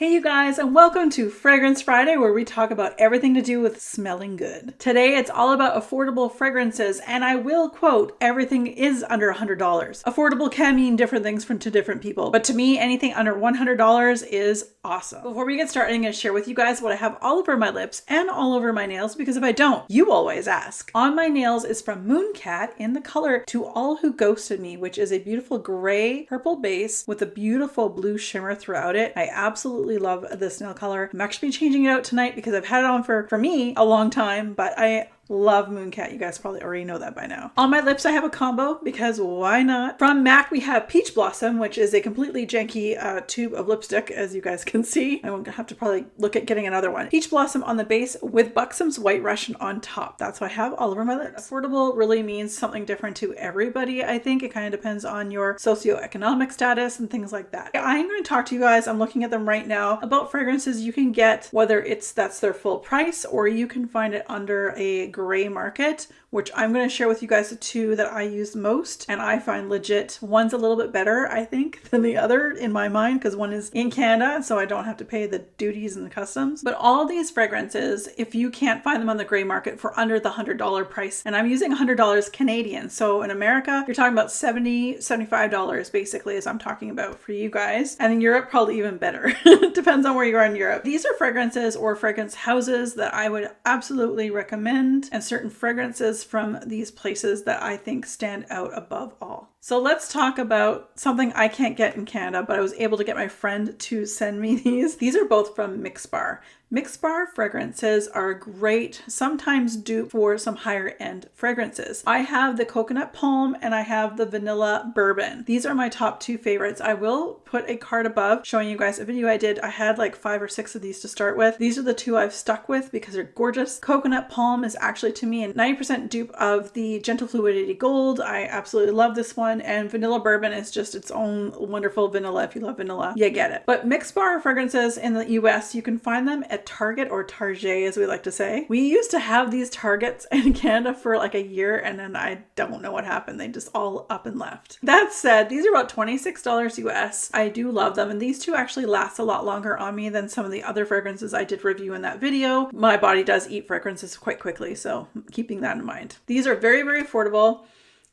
Hey you guys, and welcome to Fragrance Friday, where we talk about everything to do with smelling good. Today it's all about affordable fragrances, and I will quote, everything is under $100. Affordable can mean different things to different people, but to me, anything under $100 is awesome. Before we get started, I'm going to share with you guys what I have all over my lips and all over my nails, because if I don't, you always ask. On my nails is from Mooncat in the color To All Who Ghosted Me, which is a beautiful gray purple base with a beautiful blue shimmer throughout it. I absolutely love this nail color. I'm actually changing it out tonight because I've had it on for me a long time, but I love Mooncat. You guys probably already know that by now. On my lips, I have a combo because why not? From MAC, we have Peach Blossom, which is a completely janky tube of lipstick, as you guys can see. I won't have to probably look at getting another one. Peach Blossom on the base with Buxom's White Russian on top. That's what I have all over my lips. Affordable really means something different to everybody, I think. It kind of depends on your socioeconomic status and things like that. I'm going to talk to you guys, I'm looking at them right now, about fragrances you can get, whether that's their full price or you can find it under a gray market, which I'm going to share with you guys the two that I use most and I find legit. One's a little bit better, I think, than the other in my mind, because one is in Canada, so I don't have to pay the duties and the customs. But all these fragrances, if you can't find them on the gray market for under the $100 price, and I'm using $100 Canadian, so in America, you're talking about $70, $75 basically, as I'm talking about for you guys. And in Europe, probably even better. Depends on where you are in Europe. These are fragrances or fragrance houses that I would absolutely recommend, and certain fragrances from these places that I think stand out above all. So let's talk about something I can't get in Canada, but I was able to get my friend to send me these. These are both from Mixbar. Mixbar fragrances are great, sometimes dupe for some higher end fragrances. I have the coconut palm and I have the vanilla bourbon. These are my top two favorites. I will put a card above showing you guys a video I did. I had like 5 or 6 of these to start with. These are the two I've stuck with because they're gorgeous. Coconut palm is actually to me a 90% dupe of the Gentle Fluidity Gold. I absolutely love this one. And vanilla bourbon is just its own wonderful vanilla. If you love vanilla, you get it. But Mixbar fragrances in the US, you can find them at Target or Target, as we like to say. We used to have these Targets in Canada for like a year, and then I don't know what happened. They just all up and left. That said, these are about $26 US. I do love them, and these two actually last a lot longer on me than some of the other fragrances I did review in that video. My body does eat fragrances quite quickly, so keeping that in mind. These are very, very affordable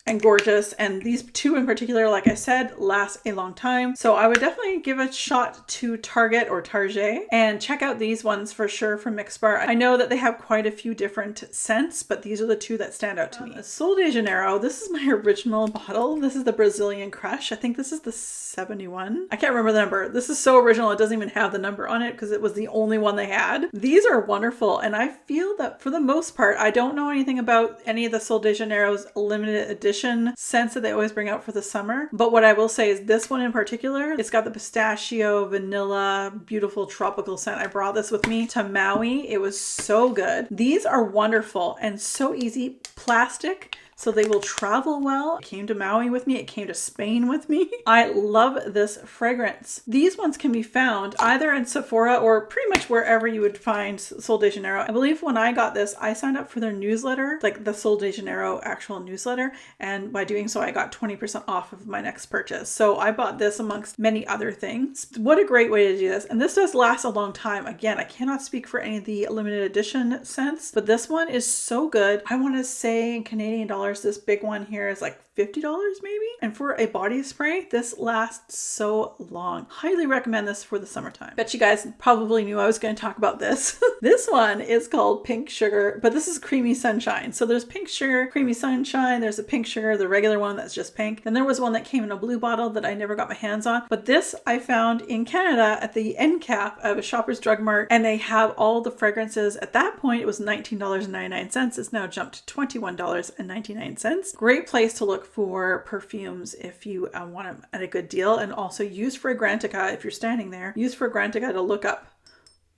and gorgeous, and these two in particular, like I said, last a long time. So I would definitely give a shot to Target or Target and check out these ones for sure from Mixbar. I know that they have quite a few different scents, but these are the two that stand out to me. Sol de Janeiro, this is my original bottle. This is the Brazilian Crush. I think this is the 71. I can't remember the number. This is so original, it doesn't even have the number on it because it was the only one they had. These are wonderful, and I feel that for the most part, I don't know anything about any of the Sol de Janeiro's limited edition scents that they always bring out for the summer. But what I will say is this one in particular, it's got the pistachio, vanilla, beautiful tropical scent. I brought this with me to Maui. It was so good. These are wonderful and so easy. Plastic, so they will travel well. It came to Maui with me. It came to Spain with me. I love this fragrance. These ones can be found either in Sephora or pretty much wherever you would find Sol de Janeiro. I believe when I got this, I signed up for their newsletter, like the Sol de Janeiro actual newsletter. And by doing so, I got 20% off of my next purchase. So I bought this amongst many other things. What a great way to do this. And this does last a long time. Again, I cannot speak for any of the limited edition scents, but this one is so good. I want to say in Canadian dollars, this big one here is like $50 maybe. And for a body spray, this lasts so long. Highly recommend this for the summertime. Bet you guys probably knew I was going to talk about this. This one is called Pink Sugar, but this is Creamy Sunshine. So there's Pink Sugar, Creamy Sunshine, there's a Pink Sugar, the regular one that's just pink. Then there was one that came in a blue bottle that I never got my hands on. But this I found in Canada at the end cap of a Shoppers Drug Mart, and they have all the fragrances. At that point, it was $19.99. It's now jumped to $21.99. Great place to look for perfumes if you want them at a good deal, and also use Fragrantica if you're standing there. Use Fragrantica to look up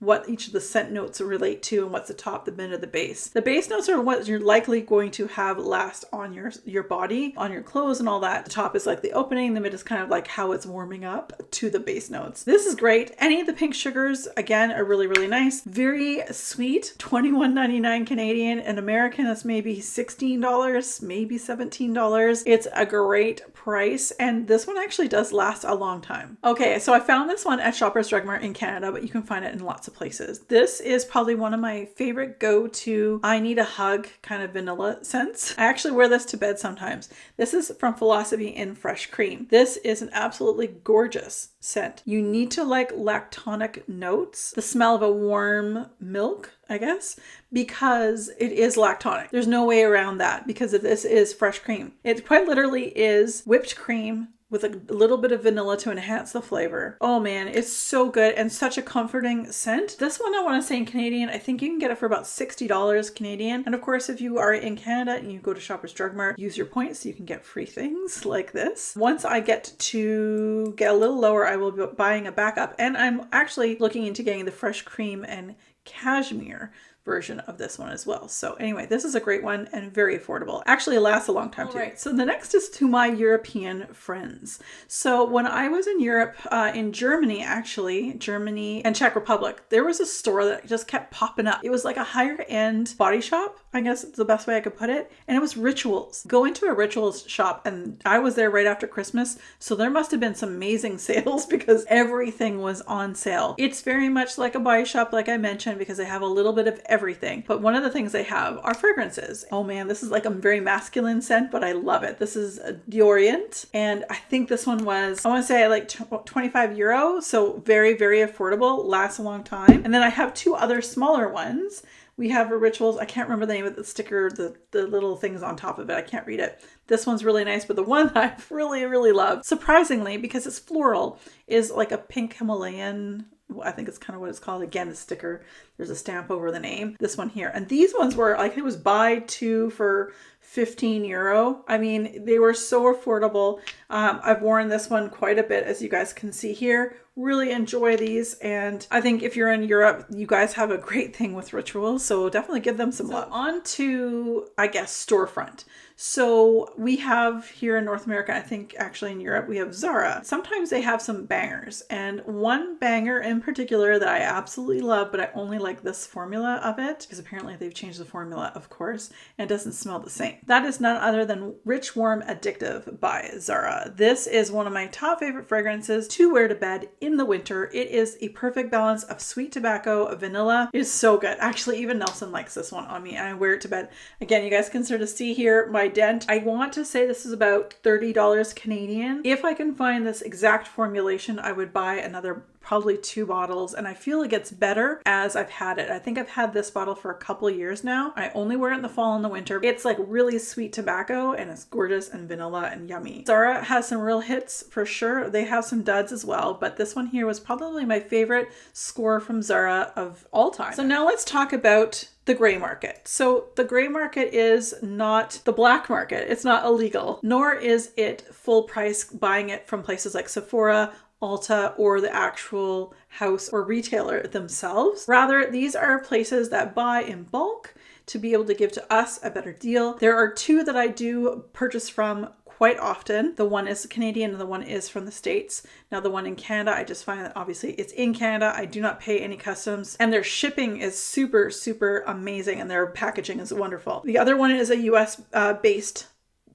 what each of the scent notes relate to and what's the top, the mid, or the base. The base notes are what you're likely going to have last on your body, on your clothes and all that. The top is like the opening, the mid is kind of like how it's warming up to the base notes. This is great. Any of the pink sugars, again, are really, really nice. Very sweet, $21.99 Canadian. In American, that's maybe $16, maybe $17. It's a great price, and this one actually does last a long time. Okay, so I found this one at Shoppers Drug Mart in Canada, but you can find it in lots of places. This is probably one of my favorite go-to I need a hug kind of vanilla scents. I actually wear this to bed sometimes. This is from Philosophy in Fresh Cream. This is an absolutely gorgeous scent. You need to like lactonic notes, the smell of a warm milk, I guess, because it is lactonic. There's no way around that because this is fresh cream. It quite literally is whipped cream with a little bit of vanilla to enhance the flavor. Oh man, it's so good and such a comforting scent. This one I want to say in Canadian, I think you can get it for about $60 Canadian. And of course, if you are in Canada and you go to Shoppers Drug Mart, use your points so you can get free things like this. Once I get to get a little lower, I will be buying a backup. And I'm actually looking into getting the fresh cream and cashmere version of this one as well. So anyway, this is a great one and very affordable. Actually, it lasts a long time too. Right, so the next is to my European friends. So when I was in Europe, in Germany and Czech Republic, there was a store that just kept popping up. It was like a higher end body shop, I guess it's the best way I could put it. And it was Rituals. Go into a Rituals shop, and I was there right after Christmas. So there must have been some amazing sales because everything was on sale. It's very much like a body shop, like I mentioned, because they have a little bit of everything. But one of the things they have are fragrances. Oh man, this is like a very masculine scent, but I love it. This is a Deorient, and I think this one was, I want to say like 25 euro. So very, very affordable, lasts a long time. And then I have two other smaller ones. We have a Rituals. I can't remember the name of the sticker, the little things on top of it. I can't read it. This one's really nice, but the one that I really, really love, surprisingly, because it's floral, is like a pink Himalayan, I think it's kind of what it's called. Again, the sticker, there's a stamp over the name. This one here. And these ones were, I think it was buy two for 15 euro. I mean, they were so affordable. I've worn this one quite a bit, as you guys can see here. Really enjoy these. And I think if you're in Europe, you guys have a great thing with Rituals. So definitely give them some love. On to, I guess, storefront. So we have here in North America, I think actually in Europe, we have Zara. Sometimes they have some bangers, and one banger in particular that I absolutely love, but I only like this formula of it because apparently they've changed the formula, of course, and it doesn't smell the same. That is none other than Rich Warm Addictive by Zara. This is one of my top favorite fragrances to wear to bed in the winter. It is a perfect balance of sweet tobacco, vanilla. It is so good. Actually, even Nelson likes this one on me, and I wear it to bed. Again, you guys can sort of see here my dent. I want to say this is about $30 Canadian. If I can find this exact formulation, I would buy another probably 2 bottles, and I feel it gets better as I've had it. I think I've had this bottle for a couple of years now. I only wear it in the fall and the winter. It's like really sweet tobacco, and it's gorgeous and vanilla and yummy. Zara has some real hits for sure. They have some duds as well, but this one here was probably my favorite score from Zara of all time. So now let's talk about the gray market. So the gray market is not the black market. It's not illegal, nor is it full price buying it from places like Sephora, Ulta, or the actual house or retailer themselves. Rather, these are places that buy in bulk to be able to give to us a better deal. There are 2 that I do purchase from quite often. The one is Canadian and the one is from the States. Now the one in Canada, I just find that obviously it's in Canada. I do not pay any customs, and their shipping is super, super amazing, and their packaging is wonderful. The other one is a US based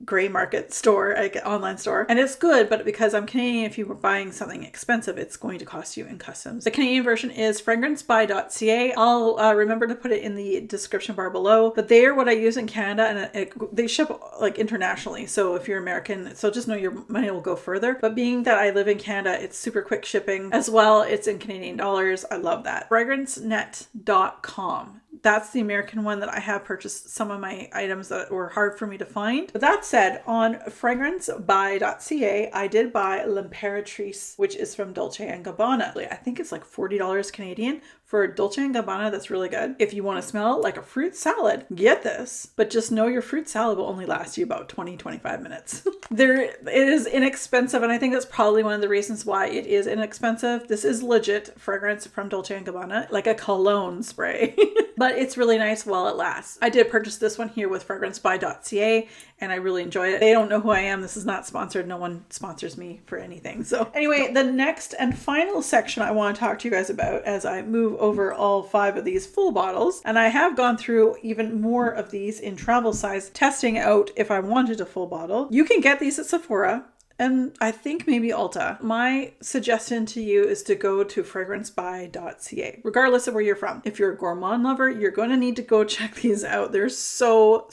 gray market store, like online store, and it's good, but because I'm Canadian, if you were buying something expensive, it's going to cost you in customs. The Canadian version is Fragrancebuy.ca. I'll remember to put it in the description bar below, but they are what I use in Canada, and they ship like internationally, so if you're American, so just know your money will go further. But being that I live in Canada, it's super quick shipping as well. It's in Canadian dollars. I love that. Fragrancenet.com. That's the American one that I have purchased some of my items that were hard for me to find. But that said, on Fragrancebuy.ca, I did buy L'Imperatrice, which is from Dolce & Gabbana. I think it's like $40 Canadian. For Dolce & Gabbana, that's really good. If you want to smell like a fruit salad, get this. But just know your fruit salad will only last you about 20-25 minutes. It is inexpensive, and I think that's probably one of the reasons why it is inexpensive. This is legit fragrance from Dolce & Gabbana, like a cologne spray. But it's really nice while it lasts. I did purchase this one here with Fragrancebuy.ca, and I really enjoyed it. They don't know who I am. This is not sponsored. No one sponsors me for anything. So anyway, the next and final section I want to talk to you guys about as I move over all 5 of these full bottles, and I have gone through even more of these in travel size, testing out if I wanted a full bottle. You can get these at Sephora, and I think maybe Ulta. My suggestion to you is to go to Fragrancebuy.ca, regardless of where you're from. If you're a gourmand lover, you're going to need to go check these out. They're so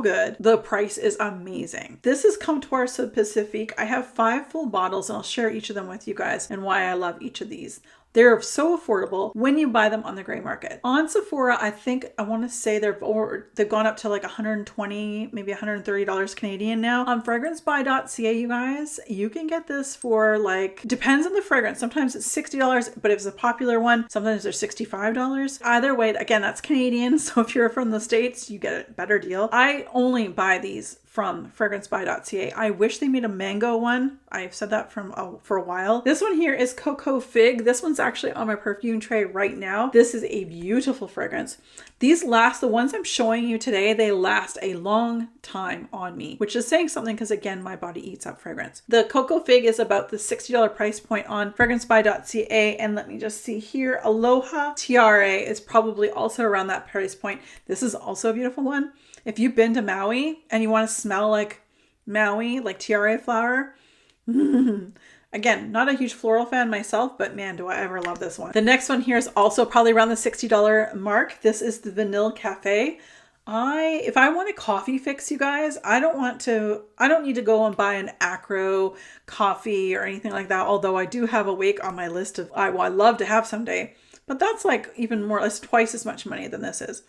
good. The price is amazing. This is Comptoir Pacifique. I have 5 full bottles, and I'll share each of them with you guys and why I love each of these. They're so affordable when you buy them on the gray market. On Sephora, I want to say they've gone up to like $120, maybe $130 Canadian now. On Fragrancebuy.ca, you guys, you can get this for like, depends on the fragrance. Sometimes it's $60, but if it's a popular one, sometimes they're $65. Either way, again, that's Canadian. So if you're from the States, you get a better deal. I only buy these from Fragrancebuy.ca. I wish they made a mango one. I've said that for a while. This one here is Cocoa Fig. This one's actually on my perfume tray right now. This is a beautiful fragrance. These last, the ones I'm showing you today, they last a long time on me, which is saying something because again, my body eats up fragrance. The Cocoa Fig is about the $60 price point on Fragrancebuy.ca. And let me just see here. Aloha Tiare is probably also around that price point. This is also a beautiful one. If you've been to Maui and you want to smell like Maui, like tiare flower, again, not a huge floral fan myself, but man, do I ever love this one. The next one here is also probably around the $60 mark. This is the Vanilla Cafe. If I want a coffee fix, you guys, I don't need to go and buy an Acro coffee or anything like that. Although I do have Awake on my list of I love to have someday, but that's like even more or less twice as much money than this is.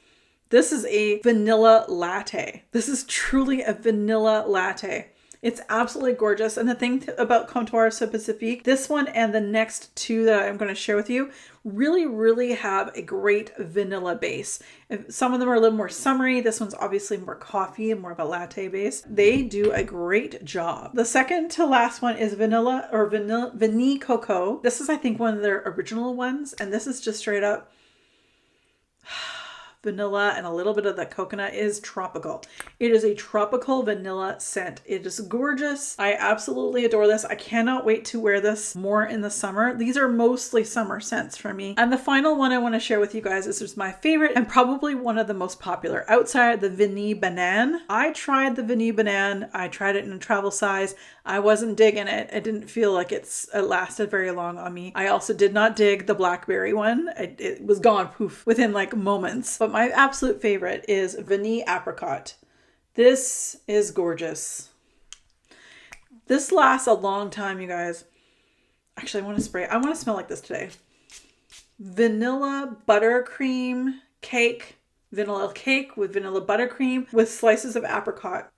This is a vanilla latte. This is truly a vanilla latte. It's absolutely gorgeous. And the thing about Comptoir Pacifique, this one and the next 2 that I'm going to share with you really have a great vanilla base. Some of them are a little more summery. This one's obviously more coffee and more of a latte base. They do a great job. The second to last one is Blvd Coco. This is, I think, one of their original ones. And this is just straight up vanilla, and a little bit of the coconut. Is tropical. It is a tropical vanilla scent. It is gorgeous. I absolutely adore this. I cannot wait to wear this more in the summer. These are mostly summer scents for me. And the final one I want to share with you guys is my favorite and probably one of the most popular outside the Blvd Banane. I tried the Blvd Banane. I tried it in a travel size. I wasn't digging it. It didn't feel like it lasted very long on me. I also did not dig the blackberry one. It was gone poof within like moments. But my absolute favorite is Blvd Apricot. This is gorgeous. This lasts a long time, you guys. Actually, I want to smell like this today. Vanilla buttercream cake. Vanilla cake with vanilla buttercream with slices of apricot.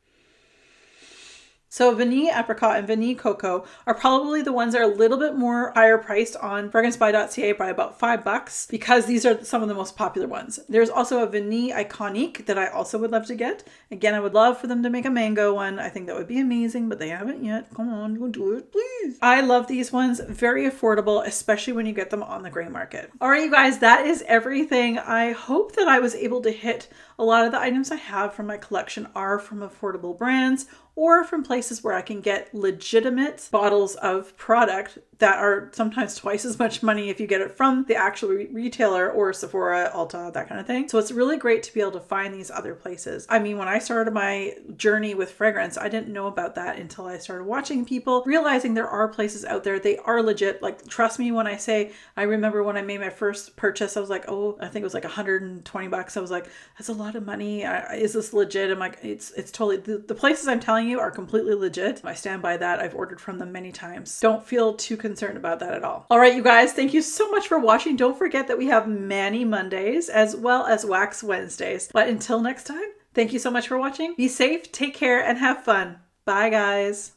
So Blvd Apricot and Blvd Coco are probably the ones that are a little bit more higher priced on Fragrancebuy.ca by about $5 because these are some of the most popular ones. There's also a Blvd Iconique that I also would love to get. Again, I would love for them to make a mango one. I think that would be amazing, but they haven't yet. Come on, go do it, please. I love these ones. Very affordable, especially when you get them on the gray market. All right, you guys, that is everything. I hope that I was able to hit a lot of the items I have from my collection are from affordable brands or from places where I can get legitimate bottles of product that are sometimes twice as much money if you get it from the actual retailer or Sephora, Ulta, that kind of thing. So it's really great to be able to find these other places. I mean, when I started my journey with fragrance, I didn't know about that until I started watching people, realizing there are places out there. They are legit. Like, trust me when I say, I remember when I made my first purchase, I was like, oh, I think it was like $120. I was like, that's a lot of money. Is this legit? I'm like, it's totally, the places I'm telling you are completely legit. I stand by that. I've ordered from them many times. Don't feel too concerned concerned about that at all. All right, you guys, thank you so much for watching. Don't forget that we have Mani Mondays as well as Wax Wednesdays. But until next time, thank you so much for watching. Be safe, take care, and have fun. Bye, guys.